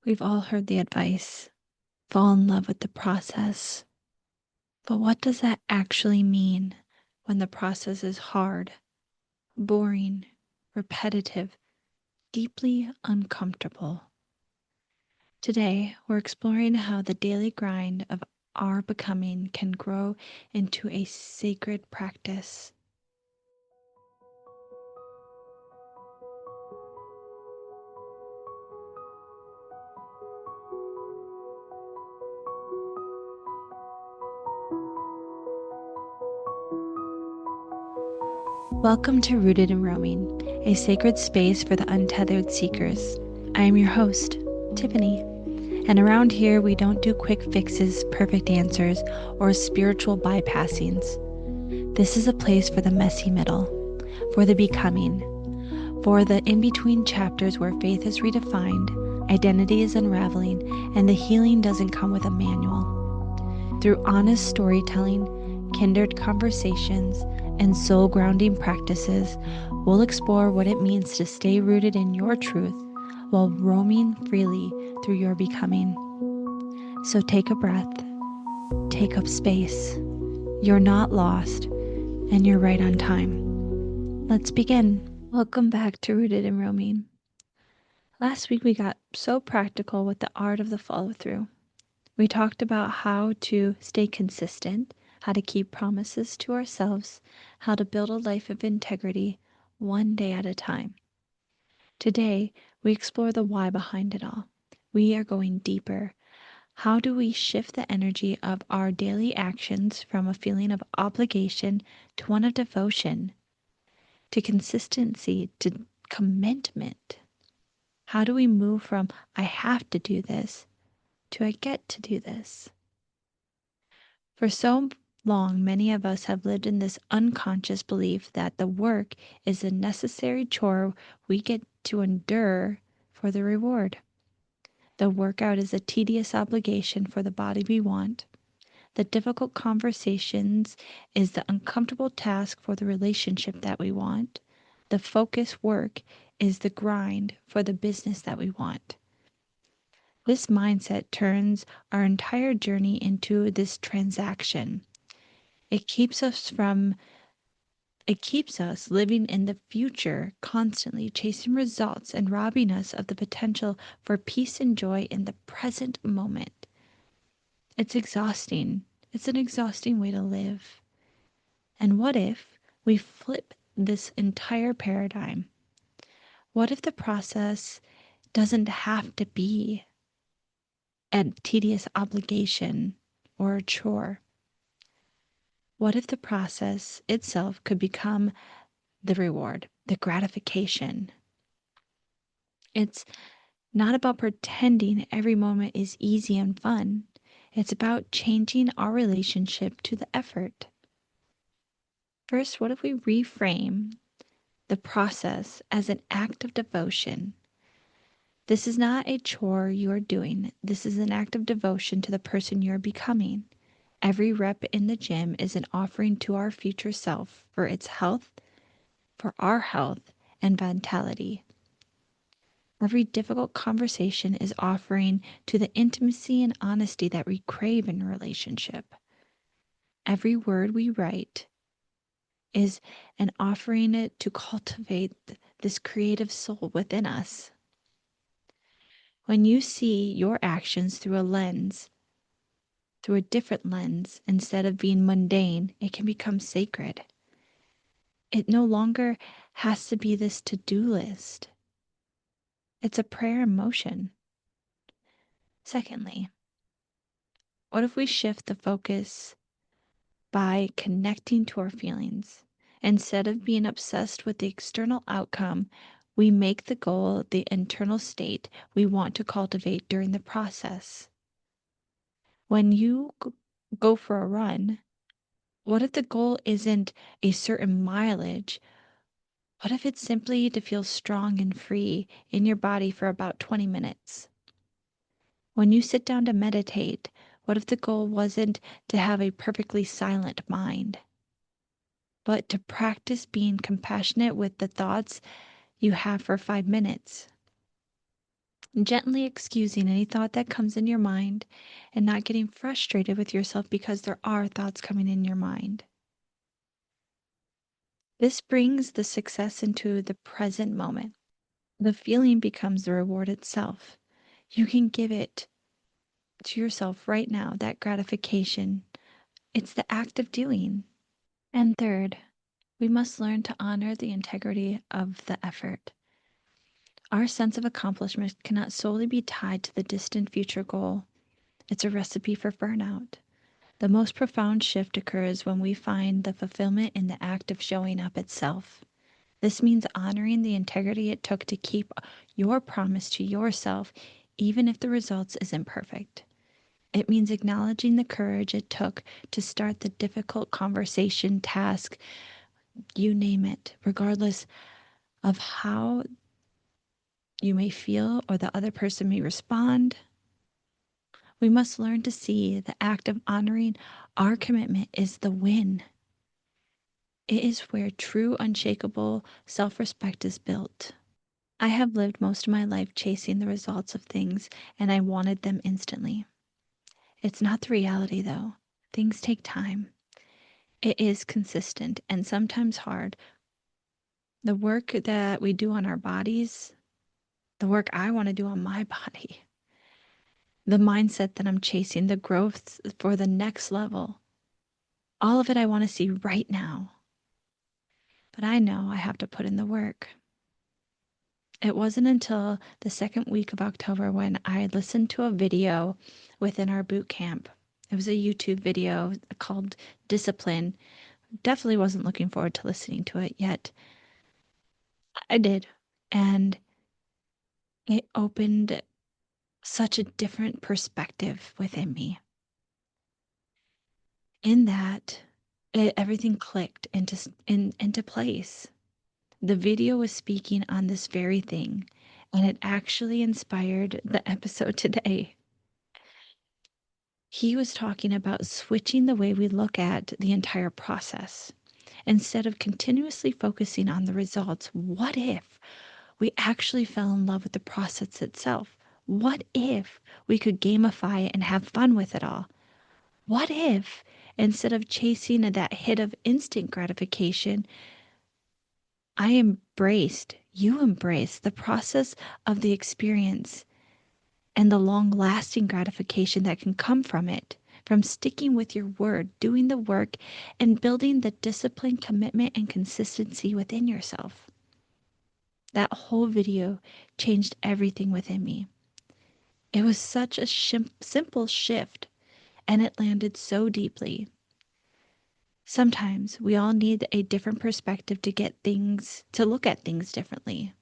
We've all heard the advice, fall in love with the process. But what does that actually mean when the process is hard, boring, repetitive, deeply uncomfortable? Today, we're exploring how the daily grind of our becoming can grow into a sacred practice. Welcome to Rooted in Roaming, a sacred space for the untethered seekers. I am your host, Tiffany, and around here we don't do quick fixes, perfect answers, or spiritual bypassings. This is a place for the messy middle, for the becoming, for the in-between chapters where faith is redefined, identity is unraveling, and the healing doesn't come with a manual. Through honest storytelling, kindred conversations, and soul grounding practices, we'll explore what it means to stay rooted in your truth while roaming freely through your becoming. So take a breath, take up space. You're not lost, and you're right on time. Let's begin. Welcome back to Rooted in Roaming. Last week we got so practical with the art of the follow-through. We talked about how to stay consistent, how to keep promises to ourselves, how to build a life of integrity one day at a time. Today, we explore the why behind it all. We are going deeper. How do we shift the energy of our daily actions from a feeling of obligation to one of devotion, to consistency, to commitment? How do we move from I have to do this to I get to do this? For so long, many of us have lived in this unconscious belief that the work is a necessary chore we get to endure for the reward. The workout is a tedious obligation for the body we want. The difficult conversations is the uncomfortable task for the relationship that we want. The focus work is the grind for the business that we want. This mindset turns our entire journey into this transaction. It keeps us living in the future, constantly chasing results and robbing us of the potential for peace and joy in the present moment. It's exhausting. It's an exhausting way to live. And what if we flip this entire paradigm? What if the process doesn't have to be a tedious obligation or a chore? What if the process itself could become the reward, the gratification? It's not about pretending every moment is easy and fun. It's about changing our relationship to the effort. First, what if we reframe the process as an act of devotion? This is not a chore you are doing. This is an act of devotion to the person you're becoming. Every rep in the gym is an offering to our future self for its health, for our health and vitality. Every difficult conversation is offering to the intimacy and honesty that we crave in a relationship. Every word we write is an offering it to cultivate this creative soul within us. When you see your actions through a different lens, instead of being mundane, it can become sacred. It no longer has to be this to-do list. It's a prayer in motion. Secondly, what if we shift the focus by connecting to our feelings? Instead of being obsessed with the external outcome, we make the goal the internal state we want to cultivate during the process. When you go for a run, what if the goal isn't a certain mileage? What if it's simply to feel strong and free in your body for about 20 minutes? When you sit down to meditate, what if the goal wasn't to have a perfectly silent mind, but to practice being compassionate with the thoughts you have for 5 minutes? Gently excusing any thought that comes in your mind and not getting frustrated with yourself because there are thoughts coming in your mind. This brings the success into the present moment. The feeling becomes the reward itself. You can give it to yourself right now, that gratification. It's the act of doing. And third, we must learn to honor the integrity of the effort. Our sense of accomplishment cannot solely be tied to the distant future goal. It's a recipe for burnout. The most profound shift occurs when we find the fulfillment in the act of showing up itself. This means honoring the integrity it took to keep your promise to yourself, even if the results isn't perfect. It means acknowledging the courage it took to start the difficult conversation, task, you name it, regardless of how you may feel or the other person may respond. We must learn to see the act of honoring our commitment is the win. It is where true, unshakable self respect is built. I have lived most of my life chasing the results of things, and I wanted them instantly. It's not the reality, though. Things take time. It is consistent and sometimes hard. The work that we do on our bodies, the work I want to do on my body, the mindset that I'm chasing, the growth for the next level, all of it I want to see right now. But I know I have to put in the work. It wasn't until the second week of October when I listened to a video within our boot camp. It was a YouTube video called Discipline. Definitely wasn't looking forward to listening to it yet. I did. And it opened such a different perspective within me. In that, everything clicked into place. The video was speaking on this very thing, and it actually inspired the episode today. He was talking about switching the way we look at the entire process. Instead of continuously focusing on the results, what if we actually fell in love with the process itself? What if we could gamify it and have fun with it all? What if, instead of chasing that hit of instant gratification, you embraced the process of the experience and the long lasting gratification that can come from it, from sticking with your word, doing the work, and building the discipline, commitment, and consistency within yourself? That whole video changed everything within me. It was such a simple shift, and it landed so deeply. Sometimes we all need a different perspective to look at things differently.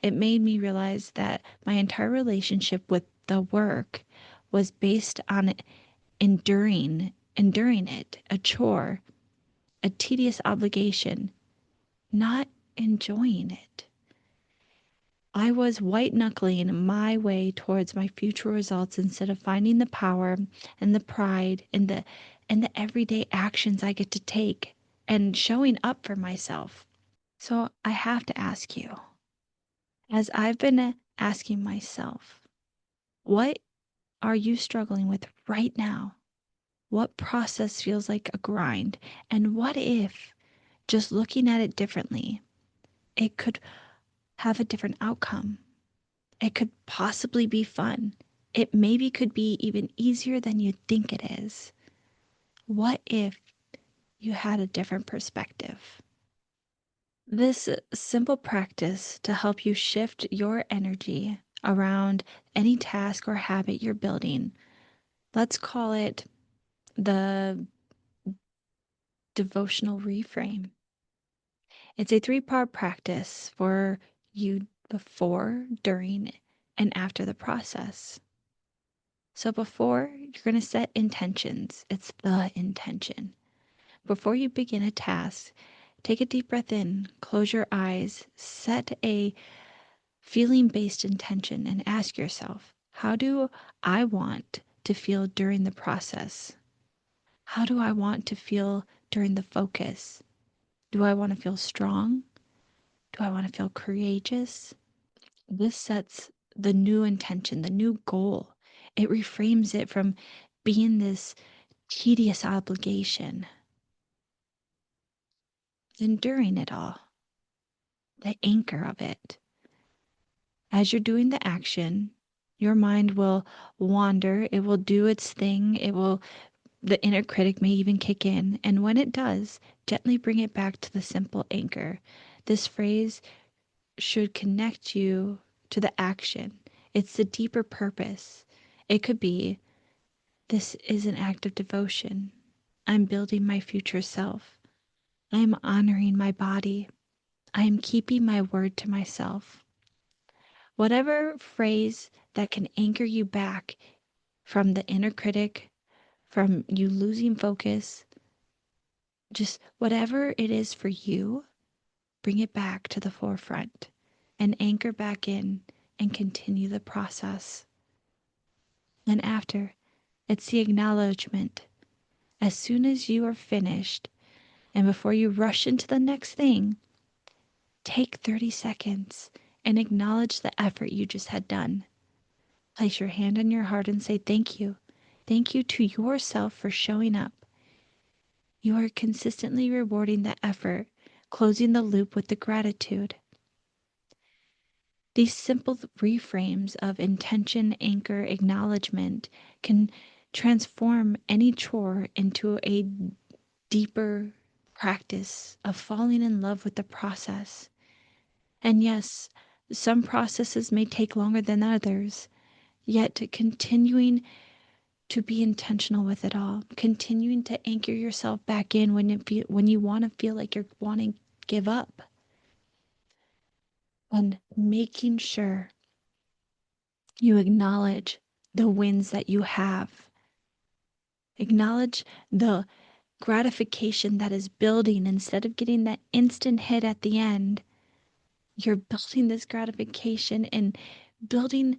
It made me realize that my entire relationship with the work was based on enduring it, a chore, a tedious obligation, not enjoying it. I was white knuckling my way towards my future results instead of finding the power and the pride and the everyday actions I get to take and showing up for myself. So I have to ask you, as I've been asking myself, what are you struggling with right now? What process feels like a grind? And what if, just looking at it differently, it could have a different outcome? It could possibly be fun. It maybe could be even easier than you think it is. What if you had a different perspective? This simple practice to help you shift your energy around any task or habit you're building, let's call it the Devotional Reframe. It's a three-part practice for you before, during, and after the process. So before, you're going to set intentions. It's the intention. Before you begin a task, take a deep breath in, close your eyes, set a feeling-based intention, and ask yourself, how do I want to feel during the process? How do I want to feel during the focus? Do I want to feel strong? Do I want to feel courageous? This sets the new intention, the new goal. It reframes it from being this tedious obligation. Enduring it all, the anchor of it. As you're doing the action, your mind will wander, it will do its thing, the inner critic may even kick in, and when it does, gently bring it back to the simple anchor. This phrase should connect you to the action. It's the deeper purpose. It could be, this is an act of devotion. I'm building my future self. I am honoring my body. I am keeping my word to myself. Whatever phrase that can anchor you back from the inner critic, from you losing focus, just whatever it is for you, bring it back to the forefront and anchor back in and continue the process. And after, it's the acknowledgement. As soon as you are finished and before you rush into the next thing, take 30 seconds and acknowledge the effort you just had done. Place your hand on your heart and say thank you. Thank you to yourself for showing up. You are consistently rewarding the effort, closing the loop with the gratitude. These simple reframes of intention, anchor, acknowledgement can transform any chore into a deeper practice of falling in love with the process. And yes, some processes may take longer than others, yet continuing to be intentional with it all, continuing to anchor yourself back in when you want to feel like you're wanting to give up, and making sure you acknowledge the wins that you have. Acknowledge the gratification that is building instead of getting that instant hit at the end. You're building this gratification and building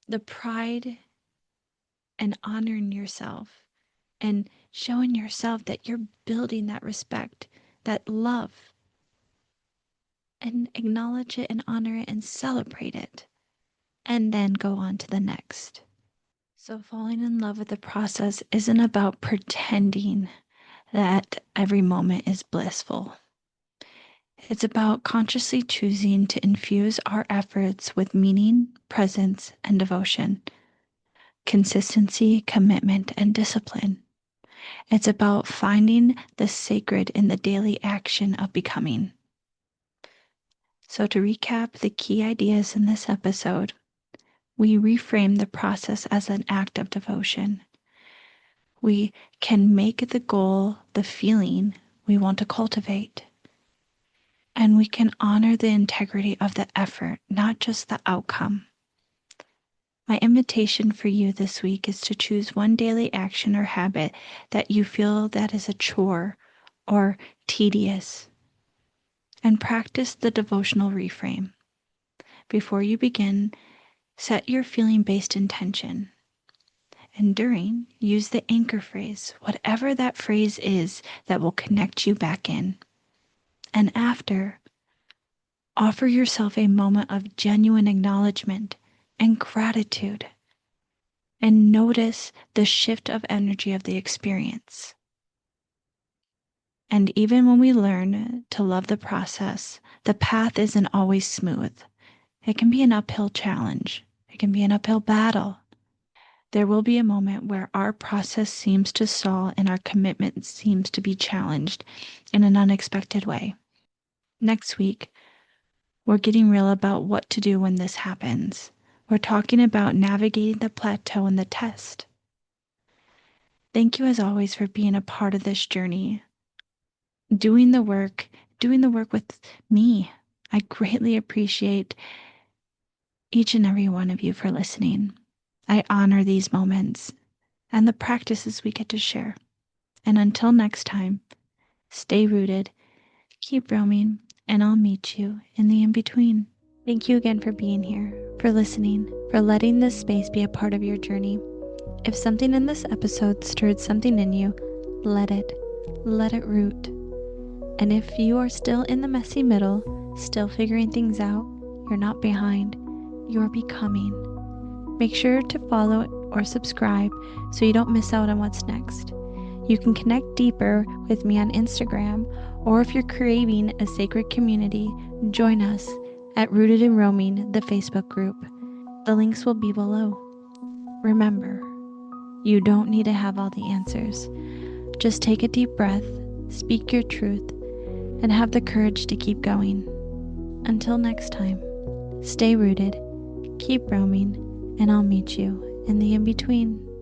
the pride and honoring yourself and showing yourself that you're building that respect, that love, and acknowledge it and honor it and celebrate it, and then go on to the next. So falling in love with the process isn't about pretending that every moment is blissful. It's about consciously choosing to infuse our efforts with meaning, presence, and devotion, consistency, commitment, and discipline. It's about finding the sacred in the daily action of becoming. So, to recap the key ideas in this episode, we reframe the process as an act of devotion. We can make the goal the feeling we want to cultivate. And we can honor the integrity of the effort, not just the outcome. My invitation for you this week is to choose one daily action or habit that you feel that is a chore or tedious, and practice the devotional reframe. Before you begin, set your feeling-based intention. And during, use the anchor phrase, whatever that phrase is that will connect you back in. And after, offer yourself a moment of genuine acknowledgement and gratitude, and notice the shift of energy of the experience. And even when we learn to love the process, the path isn't always smooth. It can be an uphill challenge. It can be an uphill battle. There will be a moment where our process seems to stall and our commitment seems to be challenged in an unexpected way. Next week, we're getting real about what to do when this happens. We're talking about navigating the plateau and the test. Thank you as always for being a part of this journey. Doing the work with me. I greatly appreciate each and every one of you for listening. I honor these moments and the practices we get to share. And until next time, stay rooted, keep roaming, and I'll meet you in the in-between. Thank you again for being here, for listening, for letting this space be a part of your journey. If something in this episode stirred something in you, let it root. And if you are still in the messy middle, still figuring things out, you're not behind. you're becoming. Make sure to follow or subscribe so you don't miss out on what's next. You can connect deeper with me on Instagram, or if you're craving a sacred community, join us at Rooted in Roaming, the Facebook group. The links will be below. Remember, you don't need to have all the answers. Just take a deep breath, speak your truth, and have the courage to keep going. Until next time, stay rooted, keep roaming, and I'll meet you in the in-between.